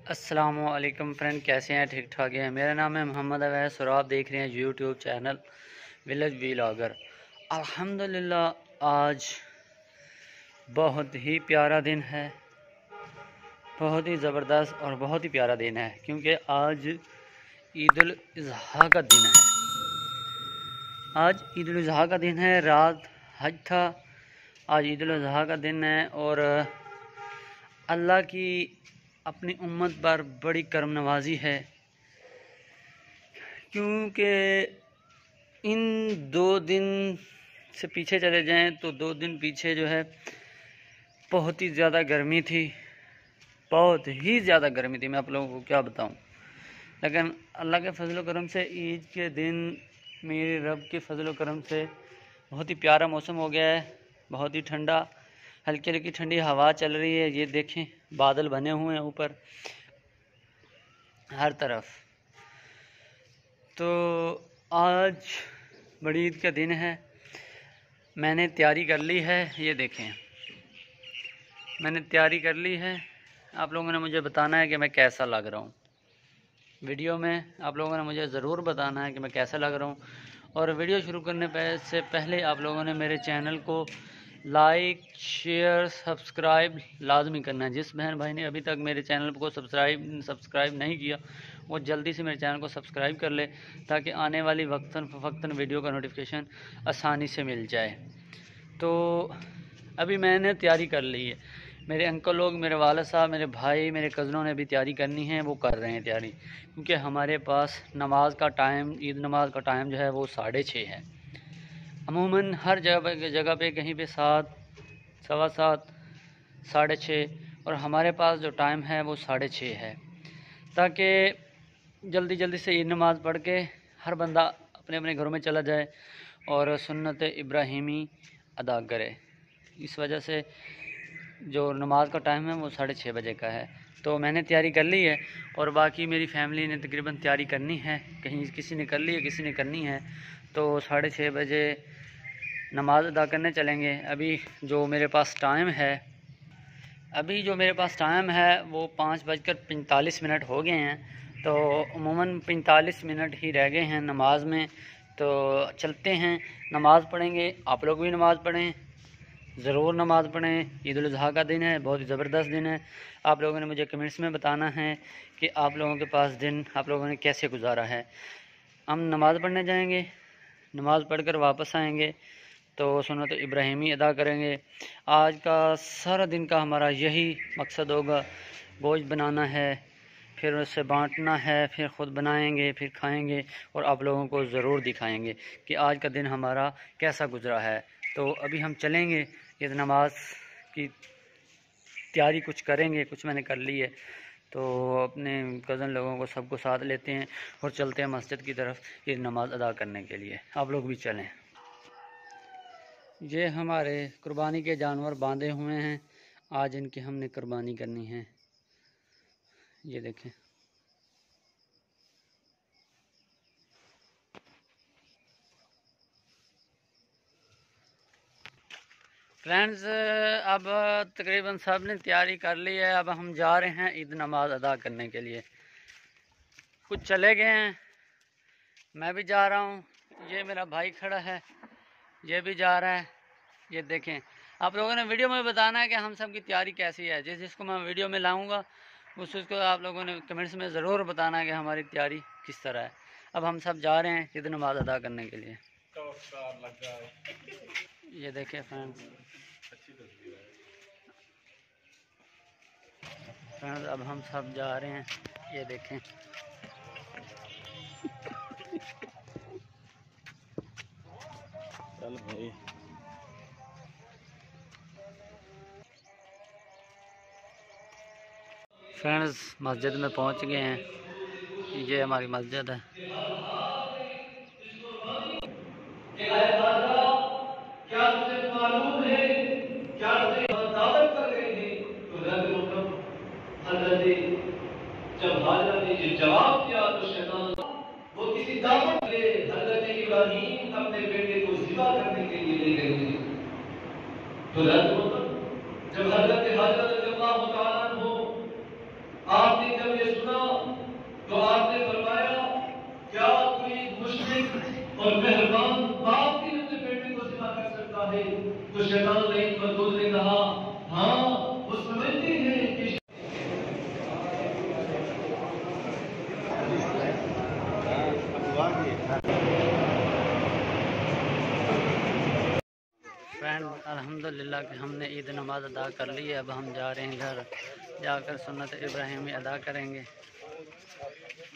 अस्सलामुअलैकुम फ्रेंड, कैसे हैं? ठीक ठाक हैं। मेरा नाम है मोहम्मद अवैस और आप देख रहे हैं यूट्यूब चैनल विलेज व्लॉगर। अल्हम्दुलिल्लाह आज बहुत ही प्यारा दिन है, बहुत ही ज़बरदस्त और बहुत ही प्यारा दिन है, क्योंकि आज ईद उल अज़हा का दिन है। आज ईद उल अज़हा का दिन है, रात हज था, आज ईद उल अज़हा का दिन है और अल्लाह की अपनी उम्मत पर बड़ी करम नवाजी है, क्योंकि इन 2 दिन से पीछे चले जाएं तो 2 दिन पीछे जो है बहुत ही ज़्यादा गर्मी थी, बहुत ही ज़्यादा गर्मी थी। मैं आप लोगों को क्या बताऊं, लेकिन अल्लाह के फजल व करम से ईद के दिन मेरे रब के फजल व करम से बहुत ही प्यारा मौसम हो गया है, बहुत ही ठंडा, हल्की हल्की ठंडी हवा चल रही है। ये देखें, बादल बने हुए हैं ऊपर हर तरफ। तो आज बड़ी ईद का दिन है, मैंने तैयारी कर ली है। ये देखें, मैंने तैयारी कर ली है। आप लोगों ने मुझे बताना है कि मैं कैसा लग रहा हूँ वीडियो में। आप लोगों ने मुझे ज़रूर बताना है कि मैं कैसा लग रहा हूँ। और वीडियो शुरू करने से पहले आप लोगों ने मेरे चैनल को लाइक, शेयर, सब्सक्राइब लाजमी करना है। जिस बहन भाई ने अभी तक मेरे चैनल को सब्सक्राइब नहीं किया, वो जल्दी से मेरे चैनल को सब्सक्राइब कर ले, ताकि आने वाली वक्तन फ़वक्तन वीडियो का नोटिफिकेशन आसानी से मिल जाए। तो अभी मैंने तैयारी कर ली है, मेरे अंकल लोग, मेरे वालिद साहब, मेरे भाई, मेरे कज़नों ने भी तैयारी करनी है, वो कर रहे हैं तैयारी, क्योंकि हमारे पास नमाज का टाइम, ईद नमाज का टाइम जो है वो 6:30 है। अमूमन हर जगह पे कहीं पे 7, 7:15, 6:30, और हमारे पास जो टाइम है वो 6:30 है, ताकि जल्दी जल्दी से ईद नमाज़ पढ़ के हर बंदा अपने अपने घरों में चला जाए और सुन्नत इब्राहिमी अदा करे। इस वजह से जो नमाज का टाइम है वो 6:30 बजे का है। तो मैंने तैयारी कर ली है और बाकी मेरी फैमिली ने तकरीबन तैयारी करनी है, कहीं किसी ने कर ली है, किसी ने करनी है। तो 6:30 बजे नमाज़ अदा करने चलेंगे। अभी जो मेरे पास टाइम है वो 5:45 हो गए हैं। तो अमूमन 45 मिनट ही रह गए हैं नमाज में। तो चलते हैं, नमाज़ पढ़ेंगे। आप लोग भी नमाज़ पढ़ें, ज़रूर नमाज़ पढ़ें। ईद उल अज़हा का दिन है, बहुत ही ज़बरदस्त दिन है। आप लोगों ने मुझे कमेंट्स में बताना है कि आप लोगों के पास दिन आप लोगों ने कैसे गुजारा है। हम नमाज़ पढ़ने जाएंगे, नमाज़ पढ़कर वापस आएंगे तो सुन्नत इब्राहिमी अदा करेंगे। आज का सारा दिन का हमारा यही मकसद होगा, गोश्त बनाना है, फिर उससे बांटना है, फिर ख़ुद बनाएंगे, फिर खाएंगे और आप लोगों को ज़रूर दिखाएंगे कि आज का दिन हमारा कैसा गुजरा है। तो अभी हम चलेंगे, ये नमाज की तैयारी कुछ करेंगे, कुछ मैंने कर ली है। तो अपने कज़न लोगों को सबको साथ लेते हैं और चलते हैं मस्जिद की तरफ ये नमाज़ अदा करने के लिए। आप लोग भी चलें। ये हमारे कुर्बानी के जानवर बांधे हुए हैं, आज इनकी हमने कुर्बानी करनी है। ये देखें, फ्रेंड्स, अब तकरीबन सब ने तैयारी कर ली है। अब हम जा रहे हैं ईद नमाज अदा करने के लिए। कुछ चले गए हैं, मैं भी जा रहा हूँ, ये मेरा भाई खड़ा है, ये भी जा रहा है। ये देखें, आप लोगों ने वीडियो में बताना है कि हम सब की तैयारी कैसी है। जिसको मैं वीडियो में लाऊंगा उसको आप लोगों ने कमेंट्स में ज़रूर बताना है कि हमारी तैयारी किस तरह है। अब हम सब जा रहे हैं ईद नमाज अदा करने के लिए। ये देखें फ्रेंड्स, अब हम सब जा रहे हैं, ये देखें। चल भाई, फ्रेंड्स मस्जिद में पहुंच गए हैं। ये हमारी मस्जिद है। क्या तुझे मालूम है, क्या तुझे दावत कर रहे हैं? तो हजरत जब हाजरा ने ये जवाब दिया तो शैतान वो किसी दावत ले हजरत इब्राहीम अपने बेटे को ज़िबा करने के लिए ले गए थे। तो जब हजरत हाजरा रज़ियल्लाहु ताला अन्हु आपने जब अल्हम्दुलिल्लाह कि हमने ईद नमाज़ अदा कर ली है। अब हम जा रहे हैं घर, जाकर सुन्नत इब्राहिमी अदा करेंगे।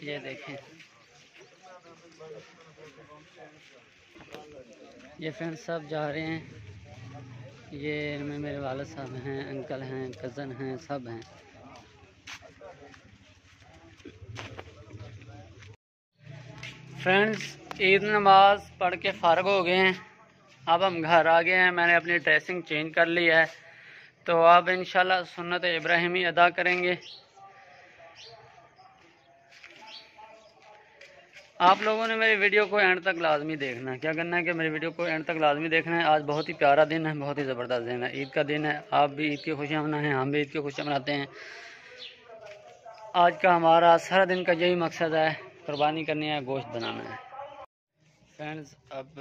ये देखें, ये फ्रेंड्स सब जा रहे हैं। ये इनमें मेरे वालिद साहब हैं, अंकल हैं, कज़न हैं, सब हैं। फ्रेंड्स ईद नमाज पढ़ के फ़ारग हो गए हैं। अब हम घर आ गए हैं। मैंने अपनी ड्रेसिंग चेंज कर ली है, तो अब इंशाल्लाह सुन्नत इब्राहिमी अदा करेंगे। आप लोगों ने मेरी वीडियो को एंड तक लाजमी देखना है। क्या करना है कि मेरी वीडियो को एंड तक लाजमी देखना है। आज बहुत ही प्यारा दिन है, बहुत ही ज़बरदस्त दिन है, ईद का दिन है। आप भी ईद की खुशियाँ मनाएं, हम भी ईद की खुशियाँ मनाते हैं। आज का हमारा सारा दिन का यही मकसद है, कुर्बानी करनी है, गोश्त बनाना है। फ्रेंड्स अब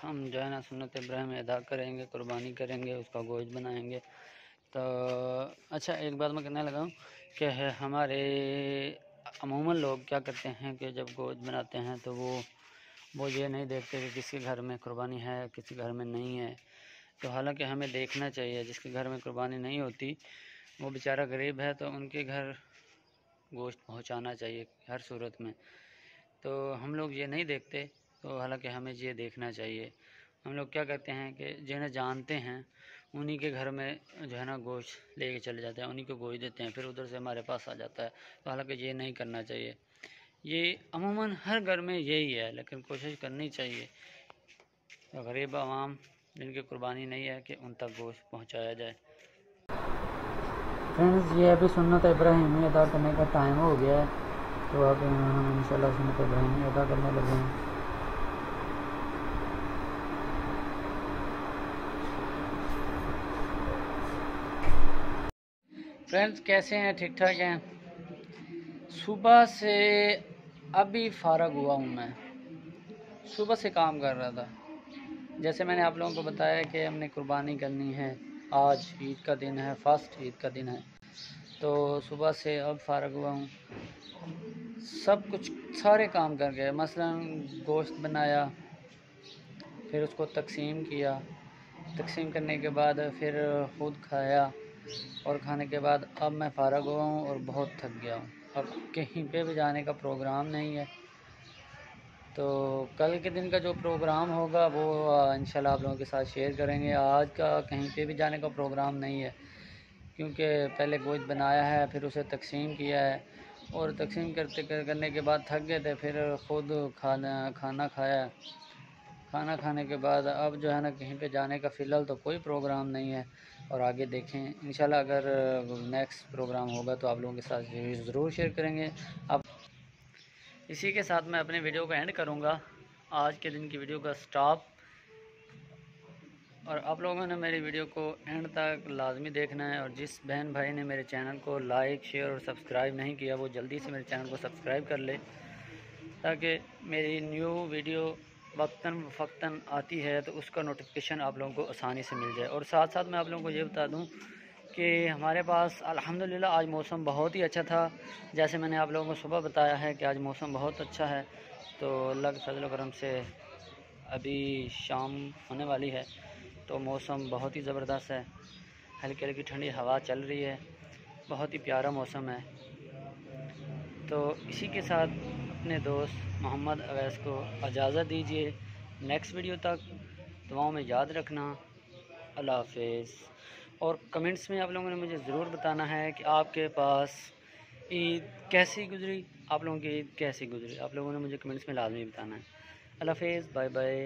हम जो है ना सुन्नत इब्राहिमी अदा करेंगे, कुर्बानी करेंगे, उसका गोश्त बनाएंगे। तो अच्छा एक बात मैं कहने लगा हूँ कि हमारे अमूमन लोग क्या करते हैं कि जब गोश्त बनाते हैं तो वो ये नहीं देखते कि किसी घर में कुर्बानी है, किसी घर में नहीं है। तो हालांकि हमें देखना चाहिए, जिसके घर में कुर्बानी नहीं होती वो बेचारा गरीब है, तो उनके घर गोश्त पहुंचाना चाहिए हर सूरत में। तो हम लोग ये नहीं देखते, तो हालांकि हमें ये देखना चाहिए। हम लोग क्या करते हैं कि जिन्हें जानते हैं उन्हीं के घर में जो है ना गोश्त लेके चले जाते हैं, उन्हीं को गोश्त देते हैं, फिर उधर से हमारे पास आ जाता है। तो हालांकि ये नहीं करना चाहिए। ये अमूमन हर घर में यही है, लेकिन कोशिश करनी चाहिए तो गरीब आवाम जिनकी कुर्बानी नहीं है कि उन तक गोश्त पहुंचाया जाए। फ्रेंड्स ये अभी सुन्नत इब्राहिमी अदा करने का टाइम हो गया है, तो अब हम इंशाल्लाह सुन्नत इब्राहिमी अदा करने लगे हैं। फ्रेंड्स कैसे हैं, ठीक ठाक हैं? सुबह से अभी फ़ारग हुआ हूँ मैं। सुबह से काम कर रहा था। जैसे मैंने आप लोगों को बताया कि हमने कुर्बानी करनी है, आज ईद का दिन है, फर्स्ट ईद का दिन है। तो सुबह से अब फ़ारग हुआ हूँ, सब कुछ सारे काम कर गए। मसलन गोश्त बनाया, फिर उसको तकसीम किया, तकसीम करने के बाद फिर ख़ुद खाया, और खाने के बाद अब मैं फ़ारग हुआ हूँ और बहुत थक गया हूँ। अब कहीं पे भी जाने का प्रोग्राम नहीं है। तो कल के दिन का जो प्रोग्राम होगा वो इंशाल्लाह आप लोगों के साथ शेयर करेंगे। आज का कहीं पे भी जाने का प्रोग्राम नहीं है, क्योंकि पहले गोश्त बनाया है, फिर उसे तकसीम किया है, और तकसीम करने के बाद थक गए थे, फिर ख़ुद खाना खाया। खाना खाने के बाद अब जो है ना कहीं पे जाने का फ़िलहाल तो कोई प्रोग्राम नहीं है, और आगे देखें इंशाल्लाह अगर नेक्स्ट प्रोग्राम होगा तो आप लोगों के साथ ज़रूर शेयर करेंगे। अब इसी के साथ मैं अपने वीडियो को एंड करूँगा, आज के दिन की वीडियो का स्टॉप। और आप लोगों ने मेरी वीडियो को एंड तक लाजमी देखना है, और जिस बहन भाई ने मेरे चैनल को लाइक शेयर और सब्सक्राइब नहीं किया वो जल्दी से मेरे चैनल को सब्सक्राइब कर ले, ताकि मेरी न्यू वीडियो वक्तन फ़क्तन आती है तो उसका नोटिफिकेशन आप लोगों को आसानी से मिल जाए। और साथ साथ मैं आप लोगों को ये बता दूं कि हमारे पास अल्हम्दुलिल्लाह आज मौसम बहुत ही अच्छा था। जैसे मैंने आप लोगों को सुबह बताया है कि आज मौसम बहुत अच्छा है, तो अल्लाह के फजल करम से अभी शाम होने वाली है, तो मौसम बहुत ही ज़बरदस्त है। हल्की हल्की ठंडी हवा चल रही है, बहुत ही प्यारा मौसम है। तो इसी के साथ अपने दोस्त मोहम्मद अवैस को इजाज़त दीजिए। नेक्स्ट वीडियो तक दुआओं में याद रखना। अल्लाह हाफ़िज़। और कमेंट्स में आप लोगों ने मुझे ज़रूर बताना है कि आपके पास ईद कैसी गुज़री, आप लोगों की ईद कैसी गुज़री, आप लोगों ने मुझे कमेंट्स में लाजमी बताना है। अल्लाह हाफ़िज़, बाय बाय।